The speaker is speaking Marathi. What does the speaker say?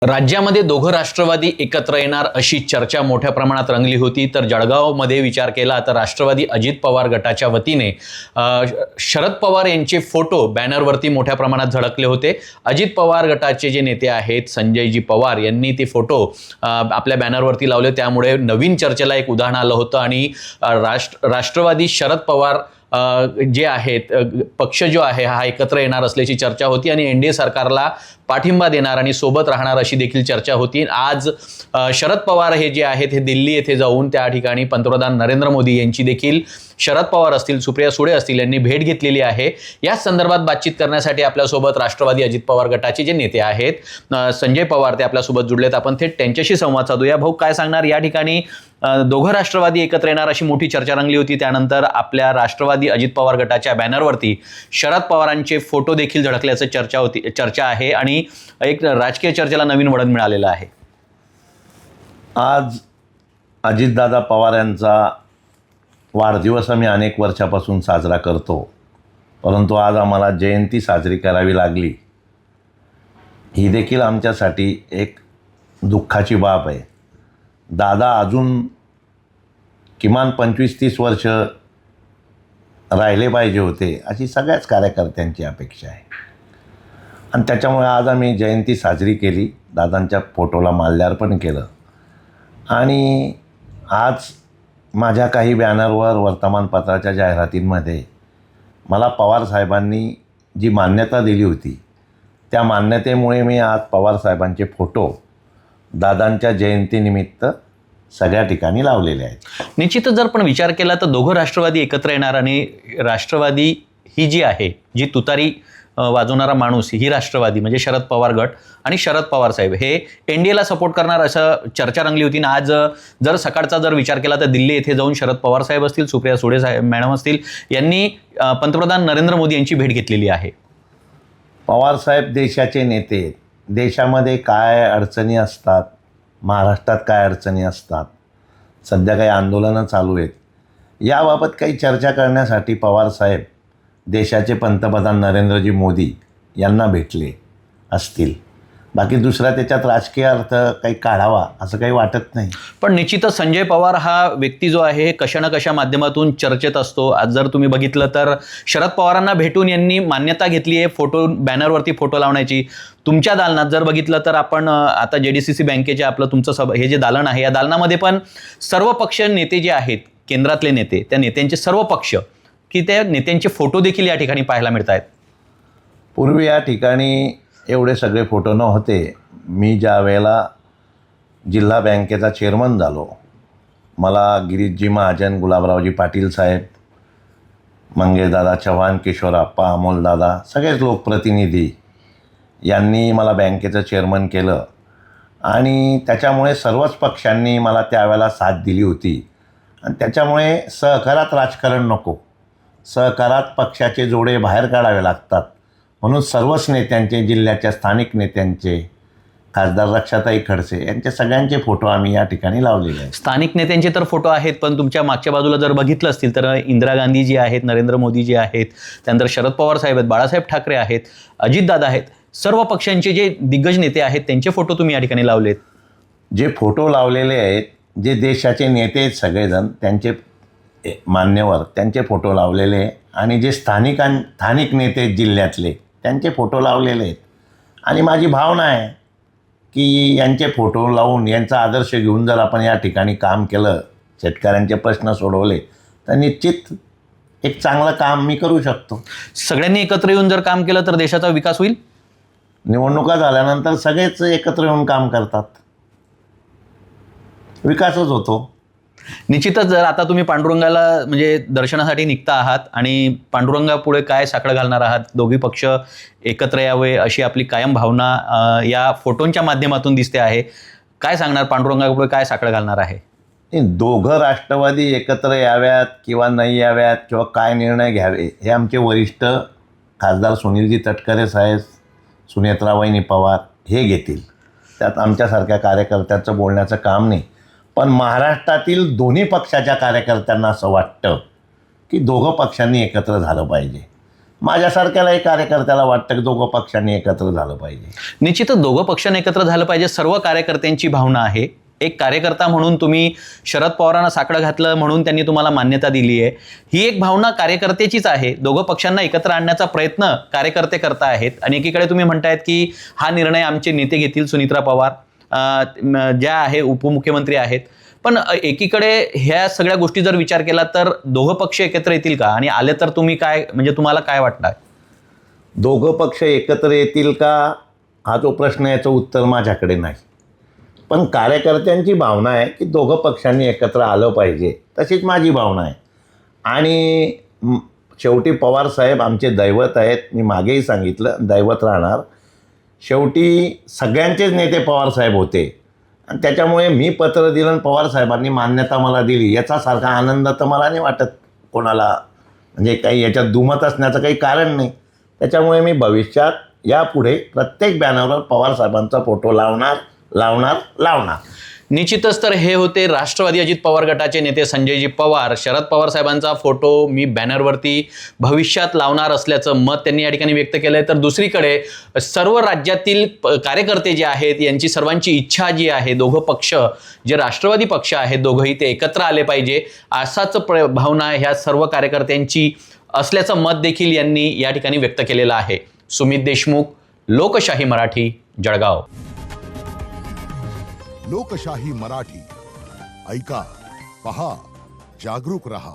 राज्यामध्ये दोघं राष्ट्रवादी एकत्र येणार अशी चर्चा मोठ्या प्रमाणात रंगली होती। तर जळगावमध्ये विचार केला तर राष्ट्रवादी अजित पवार गटाच्या वतीने शरद पवार यांचे फोटो बॅनरवरती मोठ्या प्रमाणात झळकले होते। अजित पवार गटाचे जे नेते आहेत संजयजी पवार यांनी ते फोटो आपल्या बॅनरवरती लावले, त्यामुळे नवीन चर्चेला एक उदाहरण आलं होतं। आणि राष्ट्रवादी शरद पवार जे आहेत पक्ष जो आहे हा एकत्र येणार असल्याची चर्चा होती आणि एनडीए सरकारला पाठिंबा देणार आणि सोबत राहणार अशी देखील चर्चा होती। आज शरद पवार हे जे आहेत हे दिल्ली येथे जाऊन त्या ठिकाणी पंतप्रधान नरेंद्र मोदी यांची देखील शरद पवार असतील, सुप्रिया सुळे असतील यांनी भेट घेतलेली आहे। या संदर्भात बातचीत करण्यासाठी आपल्यासोबत राष्ट्रवादी अजित पवार गटाचे जे नेते आहेत संजय पवार ते आपल्यासोबत जुडलेत। आपण थेट त्यांच्याशी संवाद साधूया। भाऊ, काय सांगणार? या ठिकाणी दोघं राष्ट्रवादी एकत्र येणार अशी मोठी चर्चा रंगली होती, त्यानंतर आपल्या राष्ट्रवादी अजित पवार गटाच्या बॅनरवरती शरद पवारांचे फोटो देखील झळकल्याचं चर्चा आहे आणि एक राजकीय चर्चेला नवीन वळण मिळालेलं आहे। आज अजितदादा पवार यांचा वाढदिवस आम्ही अनेक वर्षापासून साजरा करतो, परंतु आज आम्हाला जयंती साजरी करावी लागली। ही देखील आमच्यासाठी एक दुःखाची बाब आहे। दादा अजून किमान 25-30 वर्ष राहिले पाहिजे होते अशी सगळ्याच कार्यकर्त्यांची अपेक्षा आहे आणि त्याच्यामुळे आज आम्ही जयंती साजरी केली, दादांच्या फोटोला माल्यार्पण केलं। आणि आज माझ्या काही बॅनरवर वर्तमानपत्राच्या जाहिरातींमध्ये मला पवार साहेबांनी जी मान्यता दिली होती त्या मान्यतेमुळे मी आज पवार साहेबांचे फोटो दादांच्या जयंतीनिमित्त सगळ्या ठिकाणी लावलेले आहेत। निश्चितच जर पण विचार केला तर दोघं राष्ट्रवादी एकत्र येणार आणि राष्ट्रवादी ही जी आहे, जी तुतारी वाजवणारा माणूस ही राष्ट्रवादी म्हणजे शरद पवार गट आणि शरद पवार साहेब हे एनडीएला सपोर्ट करणार असं चर्चा रंगली होती। आणि आज जर सकाळचा जर विचार केला तर दिल्ली येथे जाऊन शरद पवार साहेब असतील, सुप्रिया सुळे साहेब मॅडम असतील यांनी पंतप्रधान नरेंद्र मोदी यांची भेट घेतलेली आहे। पवार साहेब देशाचे नेते, देशामध्ये काय अडचणी असतात, महाराष्ट्रात काय अडचणी असतात, सध्या काही आंदोलनं चालू आहेत, याबाबत काही चर्चा करण्यासाठी पवार साहेब देशाचे पंतप्रधान नरेंद्रजी मोदी यांना भेटले असतील। बाकी दुसरा त्याच्यात राजकीय अर्थ काही काढावा असं काही वाटत नाही। पण निश्चितच संजय पवार हा व्यक्ती जो आहे कशा ना कशा माध्यमातून चर्चेत असतो। आज जर तुम्ही बघितलं तर शरद पवारांना भेटून यांनी मान्यता घेतली आहे फोटो बॅनरवरती फोटो लावण्याची। तुमच्या दालनात जर बघितलं तर आपण आता JDCC बँकेचे आपलं तुमचं हे जे दालन आहे या दालनामध्ये पण सर्व पक्ष नेते जे आहेत, केंद्रातले नेते, त्या नेत्यांचे सर्व पक्ष की त्या नेत्यांचे फोटो देखील या ठिकाणी पाहायला मिळत आहेत। पूर्वी या ठिकाणी एवढे सगळे फोटो नव्हते। मी ज्या वेळेला जिल्हा बँकेचा चेअरमन झालो, मला गिरीशजी महाजन, गुलाबरावजी पाटील साहेब, मंगेशदादा चव्हाण, किशोरप्पा, अमोलदादा सगळेच लोकप्रतिनिधी यांनी मला बँकेचं चेअरमन केलं आणि त्याच्यामुळे सर्वच पक्षांनी मला त्यावेळेला साथ दिली होती। आणि त्याच्यामुळे सहकारात राजकारण नको, सहकारात पक्षाचे जोडे बाहेर काढावे लागतात, म्हणून सर्वच नेत्यांचे, जिल्ह्याच्या स्थानिक नेत्यांचे, खासदार रक्षाताई खडसे यांचे सगळ्यांचे फोटो आम्ही या ठिकाणी लावलेले आहेत। स्थानिक नेत्यांचे तर फोटो आहेत, पण तुमच्या मागच्या बाजूला जर बघितलं असतील तर इंदिरा गांधी जी आहेत, नरेंद्र मोदी जी आहेत, त्यानंतर शरद पवार साहेब आहेत, बाळासाहेब ठाकरे आहेत, अजितदादा आहेत, सर्व पक्षांचे जे दिग्गज नेते आहेत त्यांचे फोटो तुम्ही या ठिकाणी लावलेत। जे फोटो लावलेले आहेत, जे देशाचे नेते आहेत सगळेजण, त्यांचे मान्यवर त्यांचे फोटो लावलेले आणि जे स्थानिक नेते आहेत जिल्ह्यातले त्यांचे फोटो लावलेले आहेत। आणि माझी भावना आहे की यांचे फोटो लावून यांचा आदर्श घेऊन जर आपण या ठिकाणी काम केलं, शेतकऱ्यांचे प्रश्न सोडवले, तर निश्चित एक चांगलं काम मी करू शकतो। सगळ्यांनी एकत्र येऊन जर काम केलं तर देशाचा विकास होईल। निवडणुका झाल्यानंतर सगळेच एकत्र येऊन काम करतात, विकासच होतो। निश्चितच जर आता तुम्ही पांडुरंगाला म्हणजे दर्शनासाठी निघता आहात आणि पांडुरंगापुढे काय साकडं घालणार आहात, दोघी पक्ष एकत्र यावे अशी आपली कायम भावना या फोटोंच्या माध्यमातून दिसते आहे। काय सांगणार, पांडुरंगापुढे काय साकडं घालणार आहे? दोघं राष्ट्रवादी एकत्र याव्यात किंवा नाही याव्यात किंवा काय निर्णय घ्यावे हे आमचे वरिष्ठ खासदार सुनीलजी तटकरे साहेब, सुनेत्राबाईंनी पवार हे घेतील, त्यात आमच्यासारख्या कार्यकर्त्याचं बोलण्याचं काम नाही। पण महाराष्ट्रातील दोन्ही पक्षाच्या कार्यकर्त्यांना असं वाटतं की दोघं पक्षांनी एकत्र झालं पाहिजे। माझ्यासारख्यालाही कार्यकर्त्याला वाटतं की दोघं पक्षांनी एकत्र झालं पाहिजे. निश्चितच दोघं पक्षांनी एकत्र झालं पाहिजे, सर्व कार्यकर्त्यांची भावना आहे. एक कार्यकर्ता म्हणून तुम्ही शरद पवारांना साकडं घातलं म्हणून त्यांनी तुम्हाला मान्यता दिली आहे, ही एक भावना कार्यकर्त्याचीच आहे. दोघं पक्षांना एकत्र आणण्याचा प्रयत्न कार्यकर्ते करता आहेत. आणि एकीकडे तुम्ही म्हणतायत की हा निर्णय आमचे नेते घेतील, सुनित्रा पवार ज्या आहे उपमुख्यमंत्री आहेत. पण एकीकडे ह्या सगळ्या गोष्टी जर विचार केला तर दोघं पक्ष एकत्र येतील का, आणि आले तर तुम्ही काय, म्हणजे तुम्हाला काय वाटतं? दोघं पक्ष एकत्र येतील का हा जो प्रश्न, याचं उत्तर माझ्याकडे नाही. पण कार्यकर्त्यांची भावना आहे की दोघं पक्षांनी एकत्र आलं पाहिजे, तशीच माझी भावना आहे. आणि शेवटी पवारसाहेब आमचे दैवत आहेत. मी मागेही सांगितलं, दैवत राहणार. शेवटी सगळ्यांचेच नेते पवारसाहेब होते आणि त्याच्यामुळे मी पत्र दिलं आणि पवारसाहेबांनी मान्यता मला दिली, याचासारखा आनंद तर मला नाही वाटत कोणाला. म्हणजे काही याच्यात दुमत असण्याचं काही कारण नाही. त्याच्यामुळे मी भविष्यात यापुढे प्रत्येक बॅनरवर पवारसाहेबांचा फोटो लावणार. निश्चितच. तर हे होते राष्ट्रवादी अजित पवार गटाचे नेते संजयजी पवार. शरद पवार साहेबांचा फोटो मी बॅनरवरती भविष्यात लावणार असल्याचं मत त्यांनी या ठिकाणी व्यक्त केलं आहे. तर दुसरीकडे सर्व राज्यातील कार्यकर्ते जे आहेत यांची सर्वांची इच्छा जी आहे, दोघं पक्ष जे राष्ट्रवादी पक्ष आहेत दोघंही ते एकत्र आले पाहिजे, असाच भावना ह्या सर्व कार्यकर्त्यांची असल्याचं मत देखील यांनी या ठिकाणी व्यक्त केलेलं आहे. सुमित देशमुख, लोकशाही मराठी, जळगाव. लोकशाही मराठी, ऐका, पहा, जागरूक रहा.